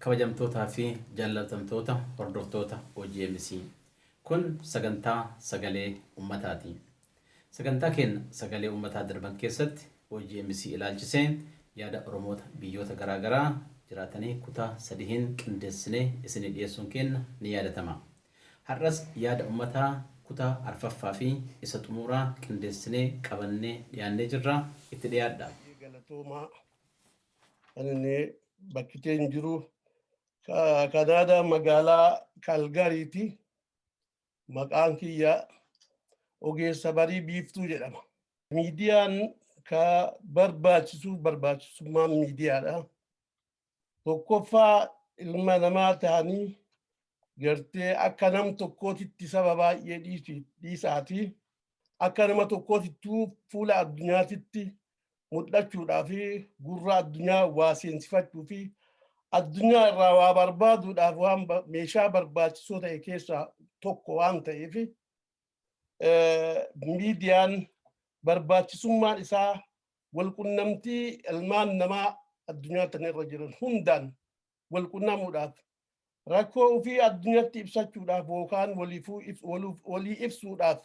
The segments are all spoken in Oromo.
kabajamtootaa fi jaallatamtoota hordoftoota OGMC. Kun sagantaa sagalee ummataati. Sagantaa keenya sagalee ummataa darban keessatti OGMC ilaalchisee yaada Oromoota biyyoota garaagaraa jiraatanii kutaa sadiin qindeessinee isinii dhiyeessuun keenya ni yaadatama. Har'as yaada ummataa kutaa arfaffaa fi isa xumuraa qindeessinee qabannee dhiyaannee jirra. Itti dhiyaadha. Galatoomaa ani bakkiteen jiru Kanaada magaalaa Kalgariiti. Maqaan kiyya Ogeessa Barii Biiftuu jedhama. Miidiyaan ka barbaachisummaan miidiyaadha. Tokkoffaa ilma namaa ta'anii gartee akka nam tokkootitti saba baay'ee dhiisaati. Akka nama tokkootittuu fuula addunyaatitti mul'achuudhaa fi gurra addunyaa waa seensifachuu fi addunyaa irraa waa barbaaduudhaaf waan meeshaa barbaachisoo ta'e keessaa tokko waan ta'eef miidiyaan barbaachisummaan isaa walqunnamtii ilmaan namaa addunyaa tana irra jiran hundaan walqunnamuudhaaf rakkoo ofii addunyaatti ibsachuudhaaf yookaan walii ibsuudhaaf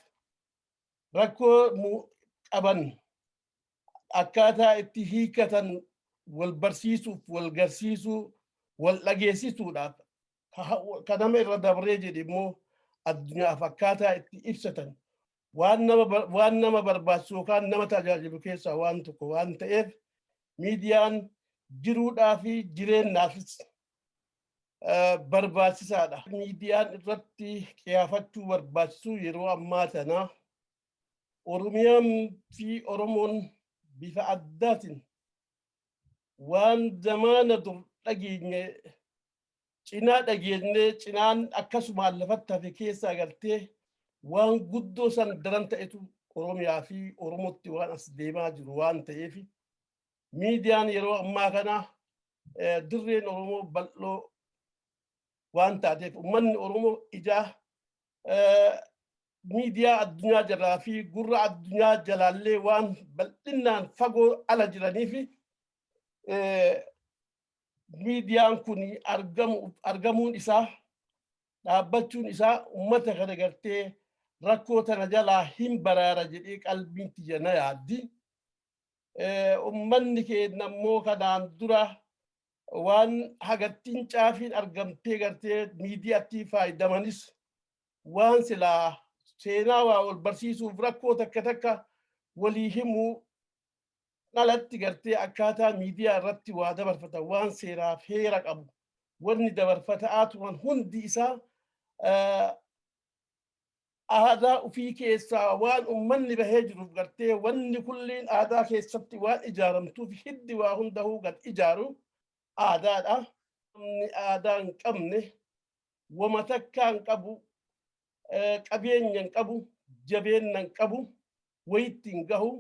rakkoo qaban akkaataa itti hiikatan wal barsiisuuf wal garsiisuu wal dhageessisuudhaaf kanama irra dabree jedhe immoo addunyaaf akkaataa itti ibsatan waan nama barbaachisu yookaan nama tajaajilu keessaa waan tokko waan ta'eef miidiyaan jiruudhaa fi jireenyaafis barbaachisaadha. Miidiyaan irratti qiyaafachuu barbaachisu yeroo ammaa tana Oromiyaan fi Oromoon bifa addaatiin waan zamaana dur dhageenye cinaa dhageenye cinaan akkasumaan lafatti hafe keessaa galtee waan guddoo san daran ta'etu Oromiyaa fi Oromootti waan as deemaa jiru waan ta'eef miidiyaan yeroo ammaa kana dirreen Oromoo bal'oo waan taateef uummanni Oromoo ijaa miidiyaa addunyaa jalaa fi gurra addunyaa jalaallee waan bal'inaan fagoo ala jiraniif miidiyaan kun argamuun isaa dhaabbachuun isaa uummata kana gartee rakkoo tana jalaa hin baraara jedhee qalbiin tiyya na yaaddi. Uummanni keenya immoo kanaan dura waan hagattiin caafiin argamtee gartee miidiyaatti faayidamanis waan silaa seenaa waa wal barsiisuuf rakkoo takka walii himuu alatti gartee akkaataa miidiyaa irratti waa dabarfatan waan seeraaf heera qabu wanni dabarfataa turan hundi isaa aadaa ofii keessaa waan uummanni bahee jiruuf gartee wanni kulliin aadaa keessatti waan ijaaramtuuf hiddi waa hundahuu gad ijaaru aadaadha. Namni aadaa hin qabne wama takkaa hin qabu qabeenya hin qabu jabeenya hin qabu wayitti hin gahu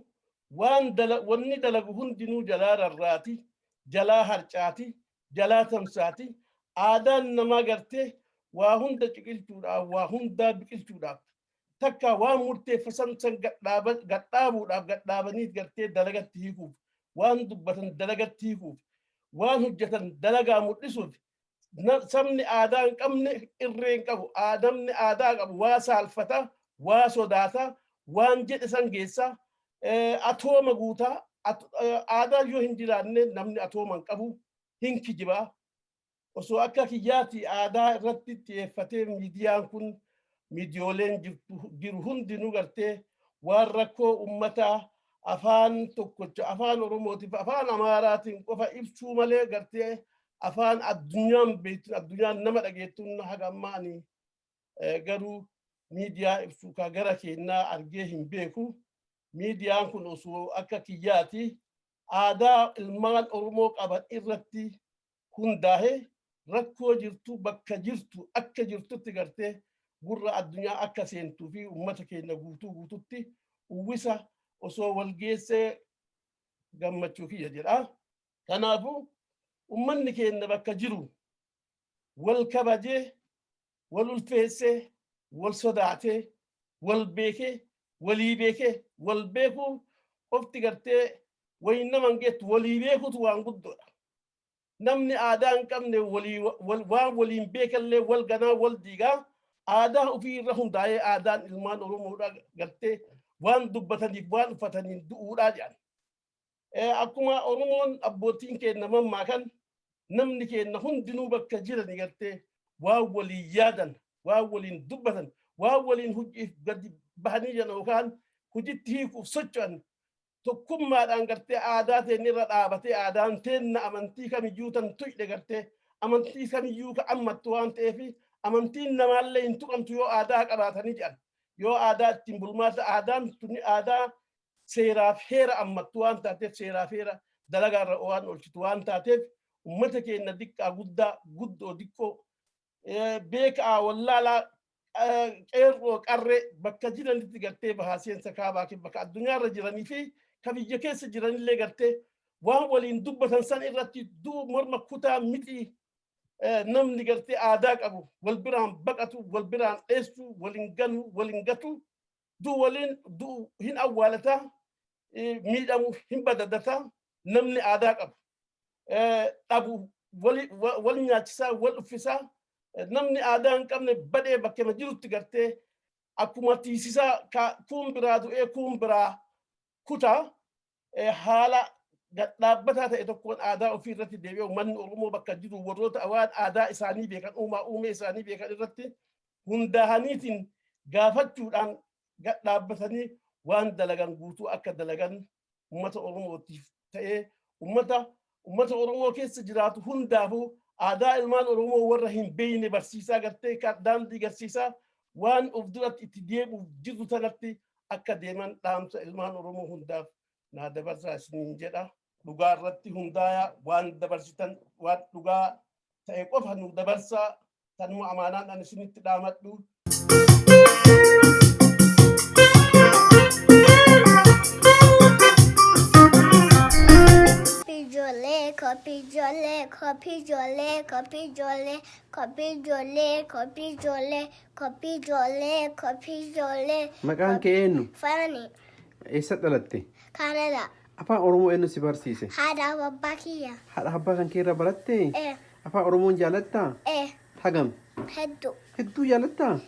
wanni dalagu hundinuu jalaa rarraati jalaa harcaati jalaa tamsaati. Aadaan namaa gartee waa hunda ciqilchuudhaaf waa hundaa biqilchuudhaaf takka waan murteeffatan san gadhaabaniif gartee dalagatti hiikuuf waan dubbatan dalagatti hiikuuf waan hojjetan dalagaa mul'isuuf sabni aadaa hin qabne irree hin qabu. Namni aadaa qabu waa saalfata waa sodaata waan jedhe san geessa atooma guutaa. Aadaa yoo hin jiraanne namni atooma hin qabu hin kijibaa. Osoo akka kiyyaatti aadaa irratti xiyyeeffatee miidiyaan kun miidiyooleen jiru hundinuu gartee waan rakkoo uummataa afaan tokkocha afaan Oromootiif afaan Amaaraatiin qofa ibsuu malee gartee afaan addunyaan nama dhageettuun haga ammaanii garuu miidiyaa ibsuu ka gara keenyaa argee hin beeku. Miidiyaan kun osoo akka kiyyaatti aadaa ilmaan Oromoo qaban irratti hundaa'ee rakkoo jirtu bakka jirtu akka jirtutti gartee gurra addunyaa akka seentuu fi uummata keenya guututti uwwisa osoo walgeessee gammachuu kiyya jedha. Kanaafuu uummanni keenya bakka jiru wal kabajee wal ulfeessee wal sodaatee wal beekee walii beekee wal beekuu qofti gartee wayin nama hin geettu walii beekutu waan guddoodha. namni aadaa hin qabne waan waliin beekallee wal ganaa wal diigaa aadaa ofii irra hundaa'ee aadaan ilmaan Oromoodhaa gartee waan dubbataniif waan uffataniin du'uudhaa jedhan. Akkuma Oromoon abbootiin keenya mammaa kan namni keenya hundinuu bakka jiran gartee waan waliin yaadan, waan waliin dubbatan, waan waliin hojiif gadi bahanii jiran yookaan hojiitti hiikuuf socho'an tokkummaadhaan gartee aadaa teenya irra dhaabatee aadaan teenna amantii kamiyyuu tan tuyde gartee amantii kamiyyuu ka ammattu waan ta'eef amantiin namaallee hin tuqamtu yoo aadaa qabaatanii jedhan. Yoo aadaa ittiin bulmaata aadaan tuni aadaa seeraaf heera ammattu waan taateef seeraaf heera dalagaarra waan oolchitu waan taateef ummata keenya diqqaa guddaa guddoo diqqoo beekaa wallaalaa qeerroo qarree bakka jiranitti gartee bahaa seensa kaabaa bakka addunyaarra jiranii fi ka biyya keessa jiranillee gartee waan waliin dubbatan san irratti morma kutaa miti namni gartee aadaa qabu wal biraan baqatu wal biraan dheessu waliin ganu waliin gatu waliin hin awwaalataa miidhamu hin badadataa namni aadaa qabu dhabu wal nyaachisaa wal uffisaa namni aadaa hin qabne badee bakkema jirutti gartee akkuma tiisisaa kuun biraa du'ee kuun biraa kutaa haala dhaabbataa ta'e tokkoon aadaa ofii irratti deebi'u manni Oromoo bakka jiru warroota waan aadaa isaanii beekan uumee isaanii beekan irratti hundaa'aniitiin gaafachuudhaan dhaabbatanii waan dalagan guutuu akka dalagan ummata Oromootiif ta'ee ummata Oromoo keessa jiraatu hundaafuu aadaa ilmaan Oromoo warra hin beeyne barsiisaa gartee daandii garsiisaa waan of duratti itti deebi'uuf jiru sanatti akka deeman dhaamsa ilmaan Oromoo hundaaf naa dabarsaa isiniin jedha. Dhugaa irratti hundaa'aa waan dabarsitan waan dhugaa ta'e qofa nu dabarsaa tanuma amaanaan ani isinitti dhaamadhu. Maqaan kee eenyu? Fani. Eessa dhalatte? Canada. Afaan Oromoo eenyu si barsiise? Haadha abbaa kiyya. Haadha abbaa kan kee irra baratte? Afaan Oromoon jaalattaa? Hagam? Hedduu. Hedduu jaalattaa?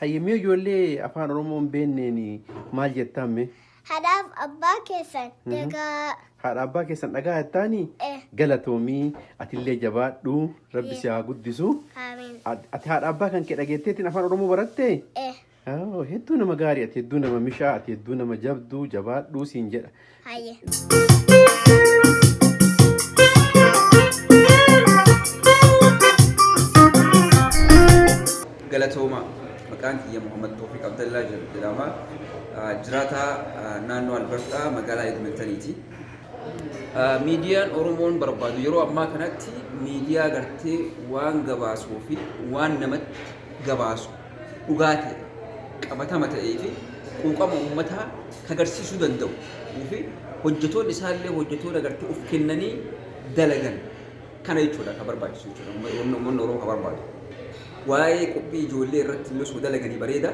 Hayyamee ijoollee afaan Oromoon beenneen maal jettamme? Haadhaaf abbaa keessan dhagaa. Haadha abbaa keessan dhagaa jettaanii? Galatoomii atillee jabaadhu rabbi si haa guddisu. Amiin. Ati haadha abbaa kan kee dhageetteetiin afaan Oromoo baratte? Hedduu nama gaarii ati hedduu nama mishaa ati hedduu nama jabduu jabaadhuu siin jedha. Hayye. Galatooma maqaan kiyya Muhammad Tawfiq Abdallaa jedhama. Jiraataa naannoo Albertaa magaalaa Edmontoniiti. Miidiyaan Oromoon barbaadu yeroo ammaa kanatti miidiyaa gartee waan gabaasuu fi waan namatti gabaasu dhugaa ta'e qabatama ta'ee fi quuqama uummataa agarsiisuu danda'u fi hojjetoonni isaallee hojjetoota gartee of kennanii dalagan kana jechuudha kan barbaachisu jechuudha uummanni Oromoo kan barbaadu. Waa'ee qophii ijoollee irratti illee osoo dalaganii bareeda.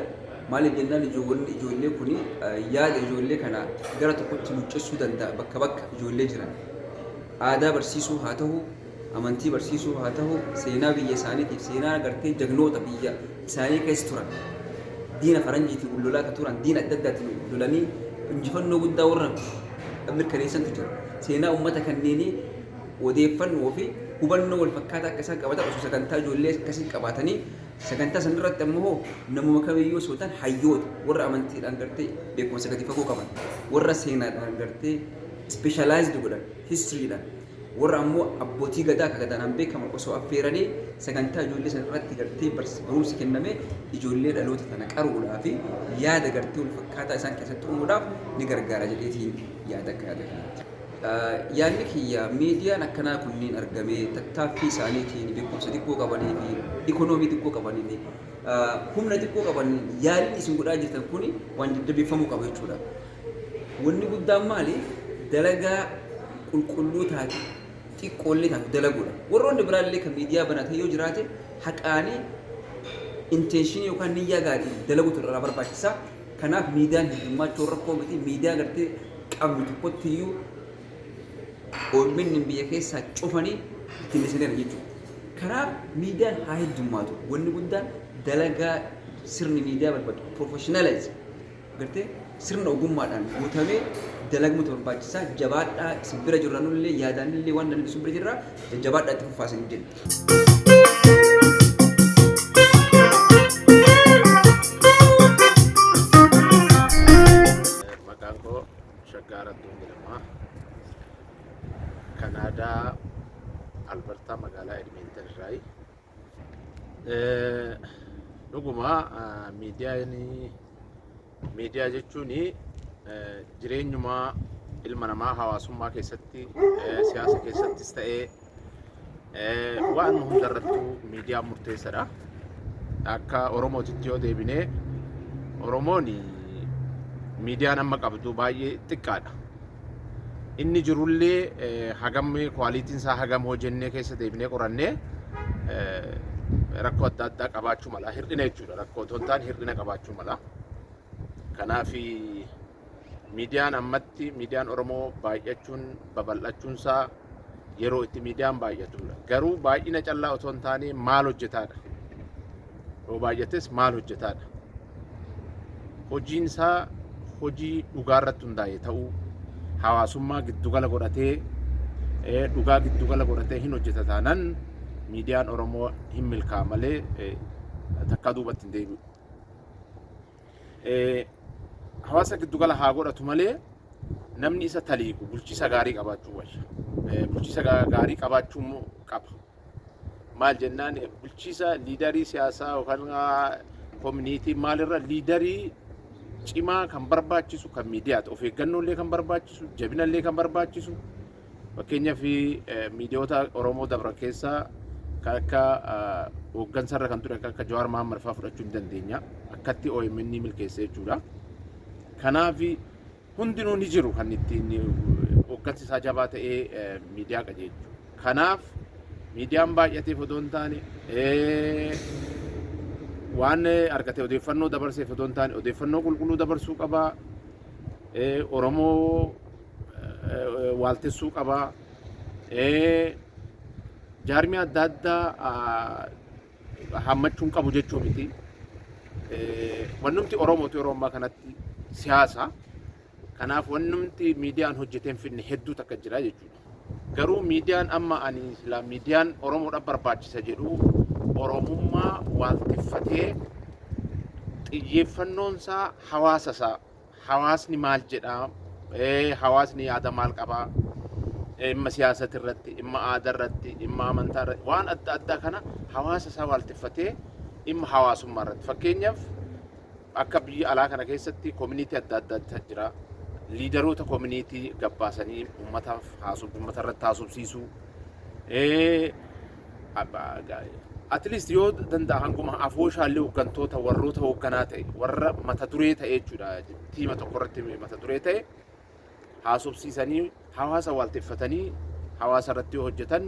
Maaliif jennaan ijoollee kun yaada ijoollee kana gara tokkotti luuccessuu danda'a bakka bakka ijoollee jiran. Aadaa barsiisuu haa ta'u, amantii barsiisuu haa ta'u, seenaa biyya isaaniitiif seenaa gartee jagnoota biyya isaanii keessa turan. Diina faranjiitiin lolaa akka turan, diina adda addaatiin lolanii injifannoo guddaa warra mirkaneessantu jira. Seenaa uummata kanneenii odeeffannoo fi hubannoo wal fakkaataa akka isaan qabatan osoo sagantaa ijoollee akkasii qabaatanii sagantaa san irratti ammoo namuma kamiyyuu osoo ta'an hayyoota warra amantiidhaan gartee beekumsa gadi fagoo qaban warra seenaadhaan gartee specialized godhan historyidhaan warra ammoo abbootii gadaa akka gadaanaan beekaman osoo affeeranii sagantaa ijoollee san irratti gartee barumsi kenname ijoollee dhaloota kana qaruudhaa fi yaada gartee wal fakkaataa isaan keessatti uumuudhaaf ni gargaara jedheetiin yaada akka yaada kanatti. Yaadni kiyya miidiyaan akkanaa kunniin argamee tattaaffii isaaniitiin beekumsa xiqqoo qabanii fi ikoonoomii xiqqoo qabanii fi humna xiqqoo qaban yaadni isin godhaa jirtan kun waan jajjabeeffamuu qaba jechuudha. Wanni guddaan maali? Dalagaa qulqulluu taate xiqqoollee taate dalaguudha. Warroonni biraallee kan miidiyaa banatan yoo jiraate haqaanii intenshinii yookaan niyyaa gaarii dalaguutu irraa barbaachisa. Kanaaf miidiyaan heddummachuu rakkoo miti miidiyaa gartee qabnu tokkotti iyyuu OMN biyya keessaa cufanii ittiin dhiyeessineera jechuudha. Kanaaf miidiyaan haa heddummaatu. Wanni guddaan dalagaa sirni miidiyaa barbaadu professionalize gartee sirna ogummaadhaan guutamee dalagmutu barbaachisaa. Jabaadhaa isin bira jirranullee yaadaanillee waan dandeessu bira jirra jabaadhaa itti fufaasan jenna. Kanaadaa Albertaa magaalaa Edmonton irraa dhuguma miidiyaa jechuun jireenyuma ilma namaa hawaasummaa keessatti siyaasa keessattis ta'ee waan hundarrattuu miidiyaan murteessaadha. Akka Oromootitti yoo deebinee Oromoon miidiyaan amma qabdu baay'ee xiqqaadha. Inni jirullee hagam kwaalitiin isaa hagam hojjennee keessa deebinee qorannee rakkoo adda addaa qabaachuu mala hir'ina jechuudha. Rakkoo tontaan hir'ina qabaachuu mala. Kanaaf miidiyaan ammatti miidiyaan Oromoo baay'achuun babal'achuun isaa yeroo itti miidiyaan baay'atudha. Garuu baay'ina callaa otoo hin taane maal hojjetaadha? Yoo baay'ates maal hojjetaadha? Hojiin isaa hojii dhugaarratti hundaa'e ta'uu hawaasummaa giddugala godhatee dhugaa giddugala godhatee hin hojjeta taanaan miidiyaan Oromoo hin milkaa'a malee takka duubatti hin deebi'u. Hawaasa giddugala haa godhatu malee namni isa taliiqu bulchiisa gaarii qabaachuu wayya. Bulchiisa gaarii qabaachuu qaba. Maal jennaan bulchiisa liidarii siyaasaa yookaan koominiitii maalirra liidarii cimaa kan barbaachisu kan miidiyaati. Of eeggannollee kan barbaachisu, jabinallee kan barbaachisu. Fakkeenyaaf miidiyoota Oromoo dabran keessaa kan akka hooggansarra kan ture akka Jawaar Mahammad fa'aa fudhachuu ni dandeenya. Akkatti OMN milkeessee jechuudha. Kanaaf hundinuu ni jiru kan ittiin hooggansi isaa jabaa ta'ee miidiyaa qajeelchu. Kanaaf miidiyaan baay'ateef odoo hin taane waan argate odeeffannoo dabarseef odoo hin taane odeeffannoo qulqulluu dabarsuu qabaa. Oromoo waaltessuu qabaa. Jaarmii adda addaa hammachuun qabu jechuu miti. Wannumti Oromooti yeroo ammaa kanatti siyaasa. Kanaaf wannumti miidiyaan hojjeteen finne hedduu takka jira jechuudha. Garuu miidiyaan amma ani silaa miidiyaan Oromoodhaaf barbaachisa jedhu Oromummaa waalteffatee xiyyeeffannoonsaa hawaasasaa hawaasni maal jedhaa hawaasni yaada maal qabaa dhimma siyaasati irratti dhimma aadaa irratti dhimma amantaa irratti waan adda addaa kana hawaasasaa waalteffatee dhimma hawaasummaa irratti fakkeenyaaf akka biyya alaa kana keessatti koominiitii adda addaa jira. Liidaroota koominiitii gabbaasanii uummataaf uummata irratti haasofsiisuu at least yoo danda'a hanguma afooshaallee hooggantoota warroota hoogganaa ta'e warra mata duree ta'e jechuudha. Tiima tokko irratti mata duree ta'e haasofsiisanii hawaasa waalteffatanii hawaasa irratti yoo hojjetan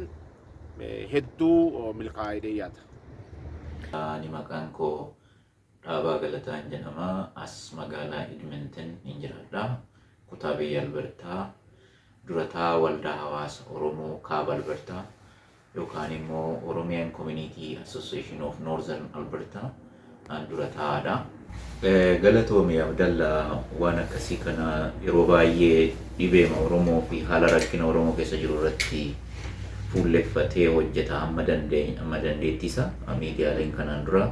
hedduu milkaa'ee yaada. Ani maqaan koo Dhaabaa Galataan jedhama. As magaalaa Edmonton hin jiraadha. Kutaa biyya Albertaa durataa waldaa hawaasa Oromoo kaaba Albertaa yookaan immoo Oromian Community Association of Northern Alberta durataadha. Galatoomii Abdallaa waan akkasii kana yeroo baay'ee dhibeema Oromoo fi haala rakkina Oromoo keessa jiru irratti fuulleffatee hojjeta amma dandeettisa. Miidiyaaleen kanaan dura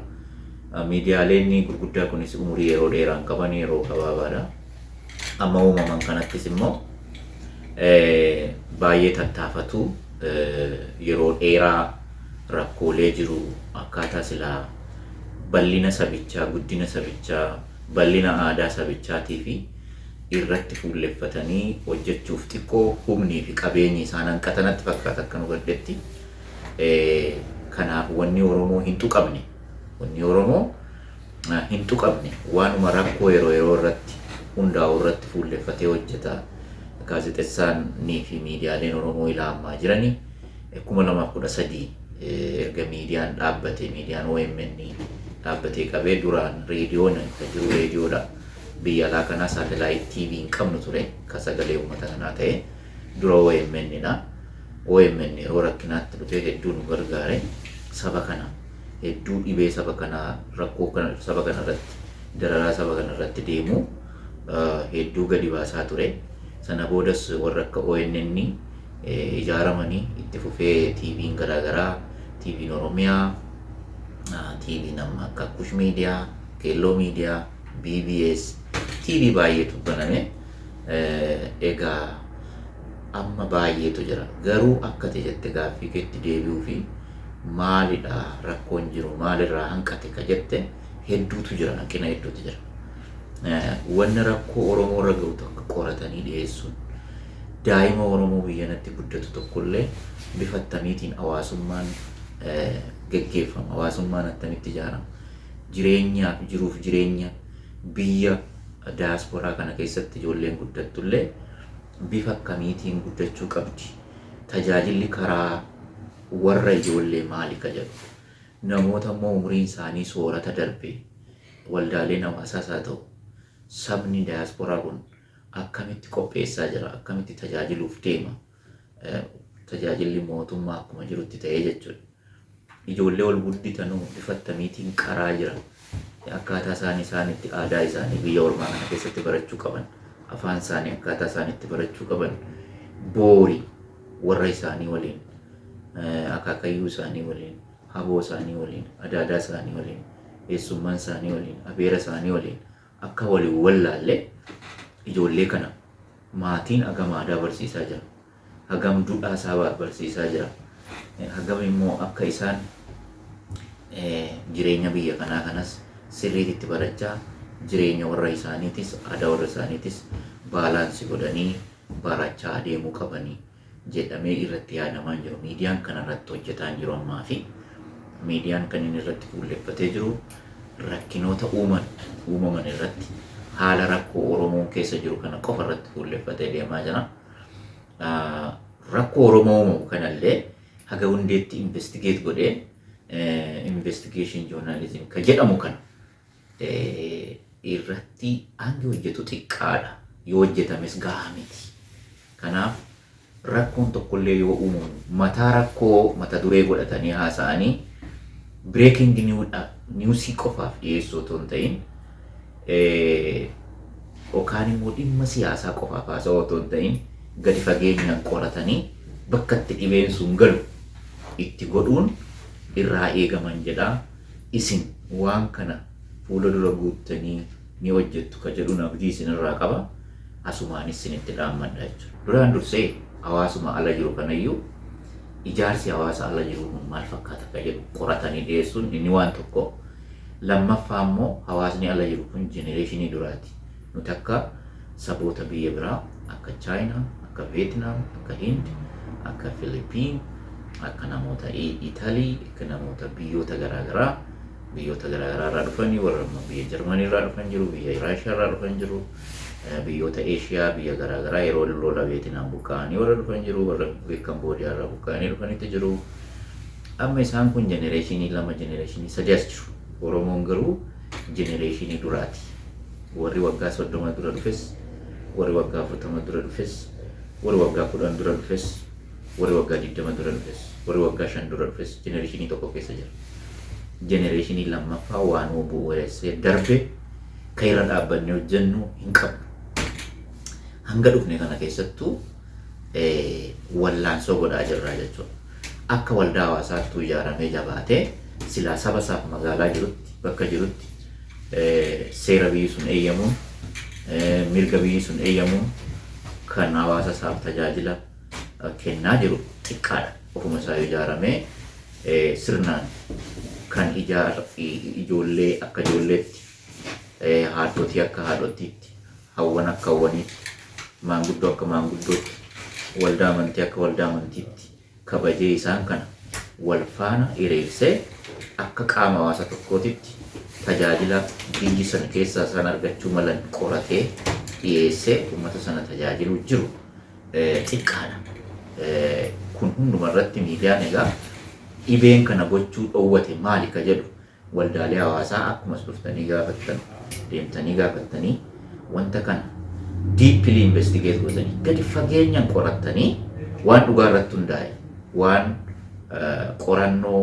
miidiyaaleen gurguddaa kunis umurii yeroo dheeraa hin qaban yeroo gabaabaadha. Amma uumaman kanattis immoo baay'ee tattaafatu yeroo dheeraa rakkoolee jiru akkaataa silaa bal'ina sabichaa, guddina sabichaa, bal'ina aadaa sabichaatii fi irratti fuulleffatanii hojjechuuf xiqqoo humnii fi qabeenyi isaan hanqatanatti fakkaata akka nu gaddetti. Kanaaf wanni Oromoo hin tuqamne waanuma rakkoo yeroo irratti hundaa'u irratti fuulleffatee hojjeta. Gaazexeessaanii fi miidiyaaleen Oromoo ilaa ammaa jiranii 2013 erga miidiyaan dhaabbate miidiyaan OMN dhaabbatee qabee duraan reediyoon kan jiru reediyoodha. Biyya alaa kanaa saatalaayit TV hin qabnu ture kan sagalee uummata kanaa ta'e dura OMN'dha. OMN yeroo rakkinaatti dhufee hedduu nu gargaare saba kana hedduu dhibee saba kana rakkoo kana saba kana irratti dararaa saba kana irratti deemu hedduu gadi baasaa ture. Sana boodas warra akka ONN ijaaramanii itti fufee TV'n garaagaraa TV'n Oromiyaa TV'n amma akka Kush Miidiyaa, Keelloo Miidiyaa, BBS TV baay'eetu baname. Egaa amma baay'eetu jira. Garuu akka jette gaaffii keetti deebi'uu fi maalidha rakkoon jiru maalirraa hanqate ka jette hedduutu jira, hanqina hedduutu jira. Wanni rakkoo Oromoo irra gahu tokko qoratanii dhiyeessuun daa'ima Oromoo biyyanatti guddatu tokkollee bifa attamiitiin hawaasummaan geggeeffama, hawaasummaan attamitti ijaarama, jireenyaaf jiruuf jireenya biyya daasporaa kana keessatti ijoolleen guddattullee bifa akkamiitiin guddachuu qabdi, tajaajilli karaa warra ijoollee maali ka jedhu, namoota immoo umriin isaanii soorata darbe waldaaleen hawaasaas haa ta'u sabni daasporaa kun akkamitti qopheessaa jira, akkamitti tajaajiluuf deema, tajaajilli mootummaa akkuma jirutti ta'ee jechuudha. Ijoollee ol gudditanuu bifa akkamiitiin qaraa jira, akkaataa isaaniitti aadaa isaanii biyya ormaa kana keessatti barachuu qaban, afaan isaanii akkaataa isaaniitti barachuu qaban, boori warra isaanii waliin, akaakayyuu isaanii waliin, haboo isaanii waliin, adaadaa isaanii waliin, eessummaan isaanii waliin, abeera isaanii waliin akka waliin wallaallee ijoollee kana maatiin hagam aadaa barsiisaa jira, hagam duudhaa isaa barsiisaa jira, hagam immoo akka isaan jireenya biyya kanaa kanas sirriitti barachaa jireenya warra isaaniitis aadaa warra isaaniitis baalaansi godhanii barachaa deemuu qabanii jedhamee irratti yaadamaa jiru. Miidiyaan kana irratti hojjetaa jiru ammaa fi miidiyaan kan inni irratti fuulleffatee jiru rakkinoota uumaman irratti haala rakkoo Oromoo keessa jiru kana qofa irratti fuulleffatee deemaa jira. Rakkoo Oromoo uumamu kanallee haga hundeetti investigeet godhee investigation journalism ka jedhamu kan irratti hangi hojjetu xiqqaadha, yoo hojjetames gahaa miti. Kanaaf rakkoon tokkollee yoo uumamu mataa rakkoo mata duree godhatanii haasa'anii breaking newsii qofaaf dhiyeessuu otoo hin ta'in yookaan immoo dhimma siyaasaa qofaaf haasa'uu otoo hin ta'in gadi fageenyaan qoratanii bakka itti dhibeen sun galu itti godhuun irraa eegaman jedha. Isin waan kana fuula dura guuttanii ni hojjettu ka jedhuun abdii isinirraa qaba. Asumaanis isinitti dhaammadha jechuudha. Duraan dursee hawaasuma ala jiru kanayyuu ijaarsi hawaasa ala jiru maal fakkaata ka jedhu qoratanii dhiyeessuun inni waan tokko. Lammaffaa immoo hawaasni ala jiru kun jenereeshinii duraati. Nuti akka saboota biyya biraa akka Chaayinaa, akka Veetinaam, akka Hind, akka Filipiin, akka namoota Italii, akka namoota biyyoota garaagaraa irraa dhufanii, warra biyya Jarmanii irraa dhufan jiru, biyya Raashiyaa irraa dhufan jiru, biyyoota Eeshiyaa biyya garaagaraa yeroo lola Veetinaam buqqa'anii warra dhufan jiru, warra Kamboodiyaa irraa buqqa'anii dhufanitti jiru. Amma isaan kun jenereeshinii lama, jenereeshinii sadii as jiru. Oromoon garuu jenereeshinii duraati. Warri waggaa 30 dura dhufes, warri waggaa 40 dura dhufes, warri waggaa 10 dura dhufes, warri waggaa 20 dura dhufes, warri waggaa 5 dura dhufes jenereeshinii tokko keessa jira. Jenereeshinii lammaffaa waan bu'uureessee darbe kan irra dhaabbannee hojjennu hin qabu. Hanga dhufne kana keessattuu wallaansoo godhaa jirra jechuudha. Akka waldaa hawaasaattuu ijaaramee jabaatee silaa saba isaaf magaalaa jirutti bakka jirutti seera biyyi sun eeyyamuun mirga biyyi sun eeyyamuun kan hawaasa isaaf tajaajila kennaa jiru xiqqaadha. Ofuma isaa ijaaramee sirnaan kan ijoollee akka ijoolleetti, haadhotii akka haadhotiitti, hawwan akka hawwaniitti, maanguddoo akka maanguddootti, waldaa amantii akka waldaa amantiitti kabajee isaan kana wal faana hiriirsee akka qaama hawaasa tokkootitti tajaajila biyyi sana keessaa isaan argachuu malan qoratee dhiyeessee uummata sana tajaajiluu jiru xiqqaadha. Kun hundumarratti miidiyaan egaa dhibeen kana gochuu dhoowwate maali ka jedhu waldaalee hawaasaa akkumas dhuftanii gaafattan deemtanii gaafattanii wanta kana deeply investigate godhanii gadi fageenyaan qorattanii waan dhugaa irratti hundaa'e waan qorannoo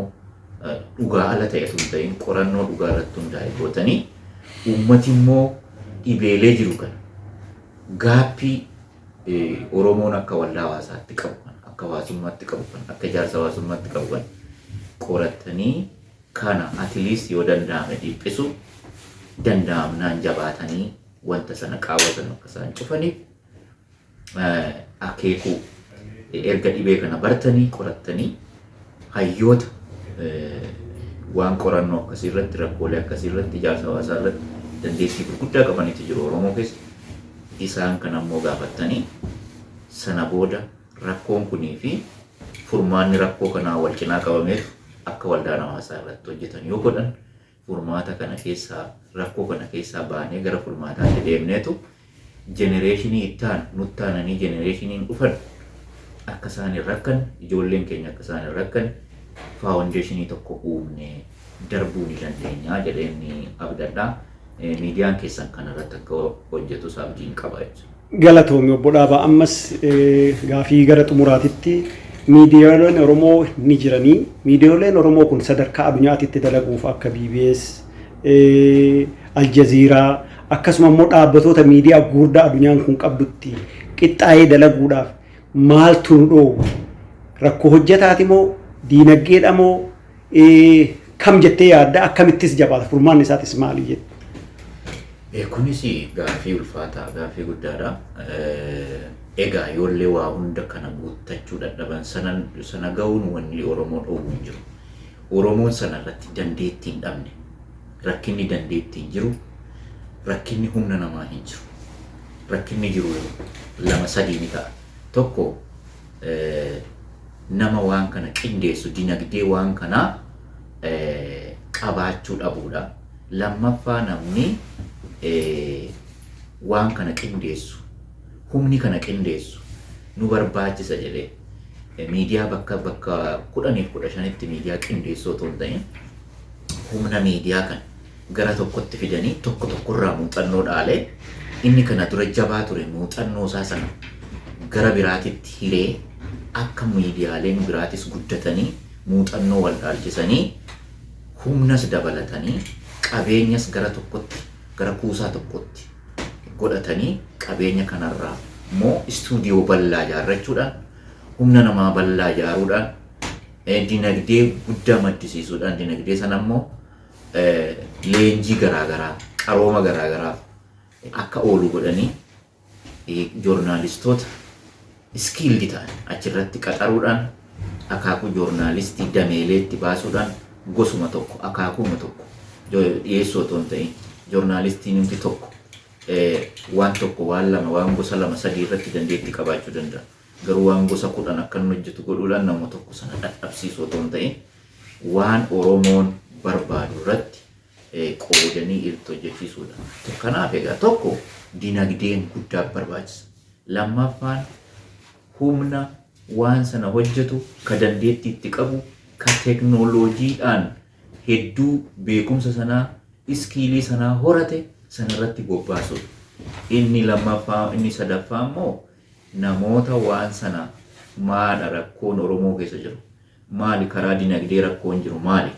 dhugaa ala ta'e osoo hin ta'in qorannoo dhugaa irratti hundaa'e gootanii uummati immoo dhibeelee jiru kana gaaffii Oromoon akka waldaa hawaasaatti qabu kan akka hawaasummaatti qabu kan akka ijaarsa hawaasummaatti qabu kan qoratanii kana at least yoo danda'ame dhiphisu danda'amnaan jabaatanii wanta sana qaawwatan akka isaan cufaniif akeekuu erga dhibee kana bartanii qorattanii hayyoota waan qorannoo akkasii irratti rakkoolee akkasii irratti ijaarsa hawaasaa irratti dandeettii gurguddaa qabanitti jiru Oromoo keessa isaan kan ammoo gaafattanii sana booda rakkoon kunii fi furmaanni rakkoo kanaa wal cinaa qabameef akka waldaan hawaasaa irratti hojjetan yoo godhan furmaata kana keessaa rakkoo kana keessaa baanee gara furmaataatti deemneetu jenereeshinii ittaan nuttaananii jenereeshiniin dhufan akka isaan hin rakkan ijoolleen keenya akka isaan hin rakkan faawundeeshinii tokko uumnee darbuu ni dandeenya jedheenni abdadhaa. Miidiyaan keessan kanarratti akka hojjetu abdiin qaba jechuudha. Galatoomi obbo Dhaabaa ammas gaafii gara xumuraatitti miidiyaaleen Oromoo ni jiranii. Miidiyaaleen Oromoo kun sadarkaa addunyaatitti dalaguuf akka BBS, Aljaziiraa akkasuma immoo dhaabbatoota miidiyaa gurguddaa addunyaan kun qabdutti qixxaayee dalaguudhaaf maaltu nu dhoowwa? Rakkoo hojjetaati moo diinagdeedha moo kam jettee yaadda? Akkamittis jabaata? Furmaanni isaatis maali jettu? Kunis gaaffii ulfaataa gaaffii guddaadha. Egaa yoollee waa hunda kana guuttachuu dadhaban sana ga'uun wanni Oromoo dhoowwu hin jiru. Oromoon sana irratti dandeettii hin dhabne. Rakkinni dandeettii hin jiru. Rakkinni humna namaa hin jiru. Rakkinni jiru lama sadii ni ta'a. Tokko nama waan kana qindeessu dinagdee waan kanaa qabaachuu dhabuudha. Lammaffaa namni waan kana qindeessu humni kana qindeessu nu barbaachisa jedhee miidiyaa bakka 10-15tti miidiyaa qindeessoo otoo hin ta'in humna miidiyaa kan gara tokkotti fidanii tokko tokkorraa muuxannoo dhaalee inni kana dura jabaa ture muuxannoo isaa sana gara biraatitti hiree akka miidiyaaleen biraatis guddatanii muuxannoo wal dhaalchisanii humnas dabalatanii qabeenyas gara tokkotti gara kuusaa tokkotti godhatanii qabeenya kanarraa immoo istuudiyoo bal'aa ijaarrachuudhaan humna namaa bal'aa ijaaruudhaan dinagdee guddaa maddisiisuudhaan dinagdee sana immoo leenjii garaagaraa qarooma garaagaraaf akka oolu godhanii joornaalistoota iskiildi ta'an achirratti qaxaruudhaan akaakuu joornaalistii dameeleetti baasuudhaan gosuma tokko akaakuuma tokko dhiyeessoo otoo hin ta'in joornaalistiin hundi tokko waan tokko waan lama waan gosa lama sadii irratti dandeettii qabaachuu danda'a. Garuu waan gosa 10 akka inni hojjetu godhuudhaan nama tokko sana dadhabsiisuu otoo hin ta'in waan Oromoon barbaadu irratti qoodanii irratti hojjechiisuudha. Kanaaf egaa tokko dinagdeen guddaa barbaachisa. Lammaffaan humna waan sana hojjetu ka dandeettii itti qabu ka teknooloojiidhaan hedduu beekumsa sanaa iskiilii sanaa horate sanarratti bobbaasuudha. Inni lammaffaa inni sadaffaa immoo namoota waan sana maadha rakkoon Oromoo keessa jiru maali karaa dinagdee rakkoon jiru maali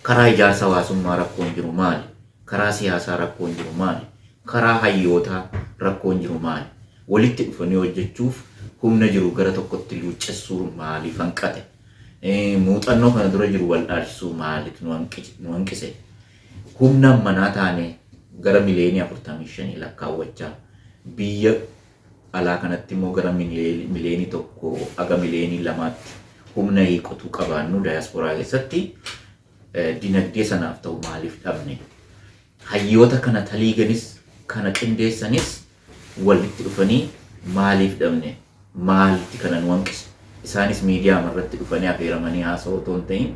karaa ijaarsa hawaasummaa rakkoon jiru maali karaa siyaasaa rakkoon jiru maali karaa hayyootaa rakkoon jiru maali walitti dhufanii hojjechuuf humna jiru gara tokkotti luuccessuu maaliif hanqate muuxannoo kana dura jiru wal dhaalchisuu maaliif nu hanqise humna manaa taane gara miliyoonii 45 lakkaawwachaa biyya alaa kanatti immoo gara miliyoonii 1 aga miliyoonii 2tti humna hiiqotuu qabaannu daayasporaa keessatti dinagdee sanaaf ta'u maaliif dhabne hayyoota kana taliiganis kana qindeessanis walitti dhufanii maaliif dhabne maalitti kana nu hanqise isaanis miidiyaa irratti dhufanii affeeramanii haasa'u otoo hin ta'in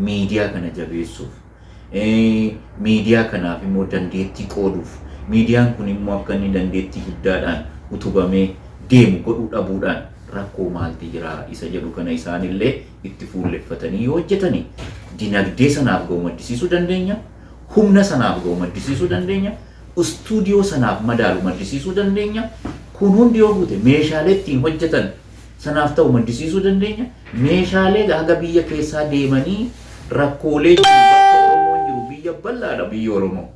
miidiyaa kana jabeessuuf miidiyaa kanaaf immoo dandeettii qooduuf miidiyaan kun immoo akka inni dandeettii guddaadhaan utubamee deemu godhuu dhabuudhaan rakkoo maalti jira isa jedhu kana isaanillee itti fuulleffatanii yoo hojjetanii dinagdee sanaaf ga'u maddisiisuu dandeenya humna sanaaf ga'u maddisiisuu dandeenya istuudiyoo sanaaf madaalu maddisiisuu dandeenya kun hundi yoo guute meeshaalee ittiin hojjetan Sanaaf ta'u maddisiisuu dandeenya. Meeshaalee haga biyya keessaa deemanii rakkoolee jiru bakka Oromoon jiru biyya bal'aadha biyya Oromoo.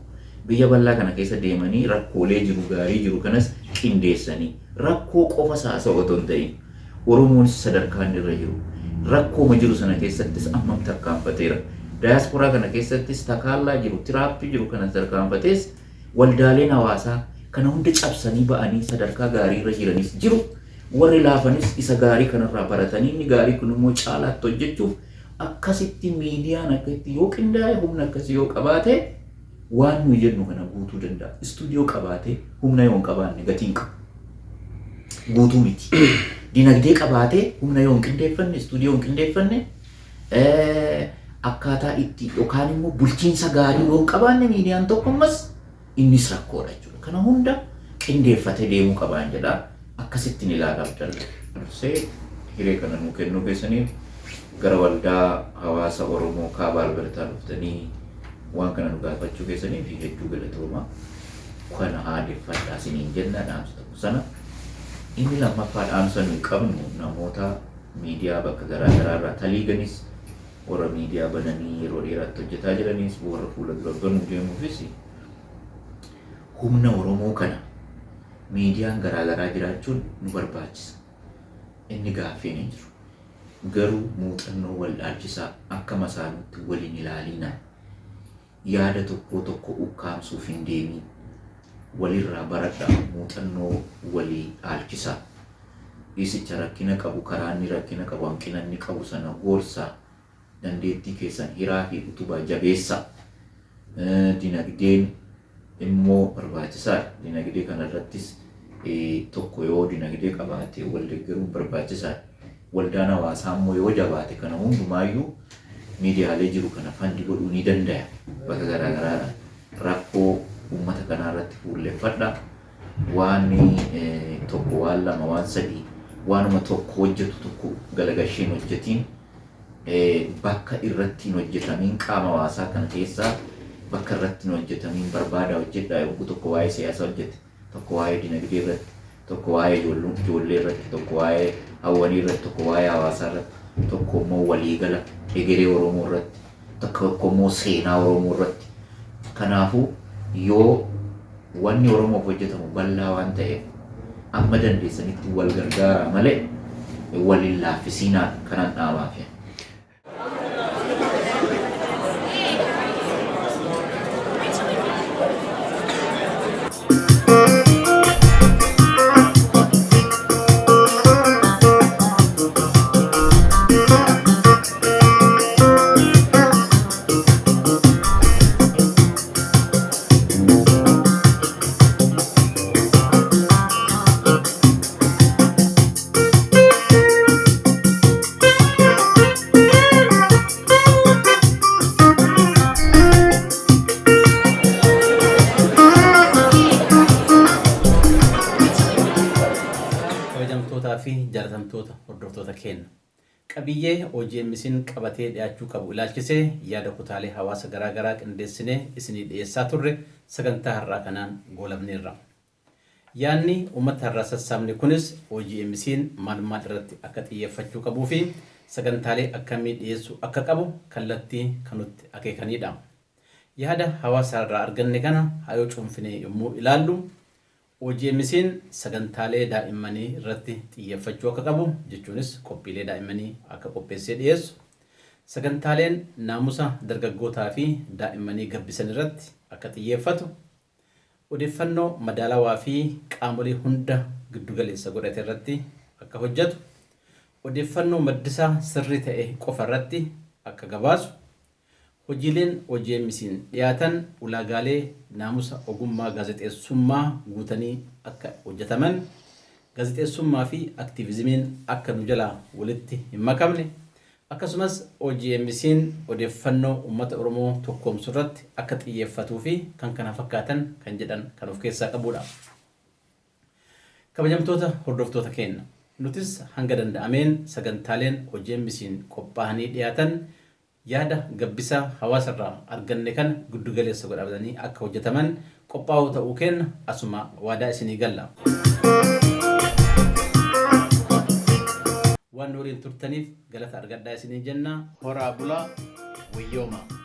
Biyya bal'aa kana keessa deemanii rakkoolee jiru gaarii jiru kanas qindeessanii rakkoo qofa saasa'u otoo hin ta'in Oromoonis sadarkaan irra jiru. Rakkooma jiru sana keessattis ammam tarkaanfateera. Daayasporaa kana keessattis takaallaa jiru, tiraappii jiru kana tarkaanfatees waldaaleen hawaasaa kana hunda cabsanii ba'anii sadarkaa gaarii irra jiranis jiru. Warri laafanis isa gaarii kanarraa baratanii inni gaarii kun immoo caalaatti hojjechuuf akkasitti miidiyaan akka itti yoo qindaa'e humna akkasii yoo qabaate waan nuyi jennu kana guutuu danda'a. Istuudiyoo qabaate humna yoo hin qabaanne gatii hin qabu. Guutuu miti. Dinagdee qabaate humna yoo hin qindeeffanne istuudiyoo hin qindeeffanne akkaataa itti yookaan immoo bulchiinsa gaarii yoo hin qabaanne miidiyaan tokko ammas innis rakkoodha jechuudha. Kana hunda qindeeffatee deemuu qabaan jedha. Akkasittiin ilaalaa dalla. Dursee hiree kana nuu kennuu keessaniif gara waldaa hawaasa Oromoo kaaba Albertaa dhuftanii waan kana nu gaafachuu keessaniif hedduu galatooma. Kana aadeffadhaa isiniin jenna dhaamsa tokko sana. Inni lammaffaa dhaamsa nuyi qabnu namoota miidiyaa bakka garaagaraa irraa taliiganis warra miidiyaa bananii yeroo dheeraatti hojjetaa jiranis warra fuula dura banuu deemuufis humna Oromoo kana miidiyaan garaagaraa jiraachuun nu barbaachisa. Inni gaaffiin hin jiru. Garuu muuxannoo wal dhaalchisaa akka masaanutti waliin ilaalina. Yaada tokko ukkaamsuuf hin deemin. Walirraa baradhaa muuxannoo walii dhaalchisaa. Isicha rakkina qabu karaa inni rakkina qabu hanqina inni qabu sana gorsaa. Dandeettii keessan hiraa fi utubaa jabeessaa. Dinagdeen immoo barbaachisaadha. Dinagdee kanarrattis tokko yoo dinagdee qabaate wal deeggaruun barbaachisaadha. Waldaan hawaasaa immoo yoo jabaate kana hundumaayyuu miidiyaalee jiru kana fandi godhuu ni danda'a. Bakka garaagaraa rakkoo uummata kanarratti fuulleffadha. Waan tokko waan lama waan sadii waanuma tokko hojjetu tokko galagasheen hojjetiin bakka irratti hin hojjetamiin qaama hawaasaa kana keessaa bakka irratti hin hojjetamiin barbaada hojjedhaa yogguu tokko waa'ee siyaasaa hojjete tokko waa'ee dinagdee irratti tokko waa'ee ijoollee irratti tokko waa'ee hawwanii irratti tokko waa'ee hawaasaa irratti tokko immoo waliigala egeree Oromoo irratti tokko immoo seenaa Oromoo irratti. Kanaafuu yoo wanni Oromoof hojjetamu bal'aa waan ta'eef amma dandeessanitti wal gargaaraa malee waliin laaffisiinaan kanan dhaamaaf. fi jaalatamtoota hordoftoota keenya qabiyyee OGMC'n qabatee dhiyaachuu qabu ilaalchisee yaada kutaalee hawaasa garaagaraa qindeessinee isinii dhiyeessaa turre sagantaa har'aa kanaan goolabneerra. Yaanni uummata har'aa sassaabne kunis OGMC'n maal irratti akka xiyyeeffachuu qabuu fi sagantaalee akkamii dhiyeessuu akka qabu kallattii kan nutti akeekanidha. Yaada hawaasa irraa arganne kana hayoo cuunfinee yommuu ilaallu OGMC'n sagantaalee daa'immanii irratti xiyyeeffachuu akka qabu jechuunis qophiilee daa'immanii akka qopheessee dhiyeessu sagantaaleen naamusa dargaggootaa fi daa'immanii gabbisan irratti akka xiyyeeffatu odeeffannoo madaalawaa fi qaamolee hunda giddugaleessa godhate irratti akka hojjetu odeeffannoo maddisaa sirrii ta'e qofa irratti akka gabaasu hojiileen OGMC'n dhiyaatan ulaagaalee naamusa ogummaa gaazexeessummaa guutanii akka hojjetaman gaazexeessummaa fi aktiivizimiin akka nu jalaa walitti hin makamne akkasumas OGMC'n odeeffannoo uummata Oromoo tokkoomsuu irratti akka xiyyeeffatuu fi kan kana fakkaatan kan jedhan kan of keessaa qabudha. Kabajamtoota hordoftoota keenya nutis hanga danda'ameen sagantaaleen OGMC'n qophaa'anii dhiyaatan yaada gabbisaa hawaasarraa arganne kan giddugaleessa godhatanii akka hojjetaman qophaa'uu ta'uu keenya asuma waadaa isinii galla. waliin turtaniif galata argadhaa isinii jenna. Horaa bulaa wayyooma.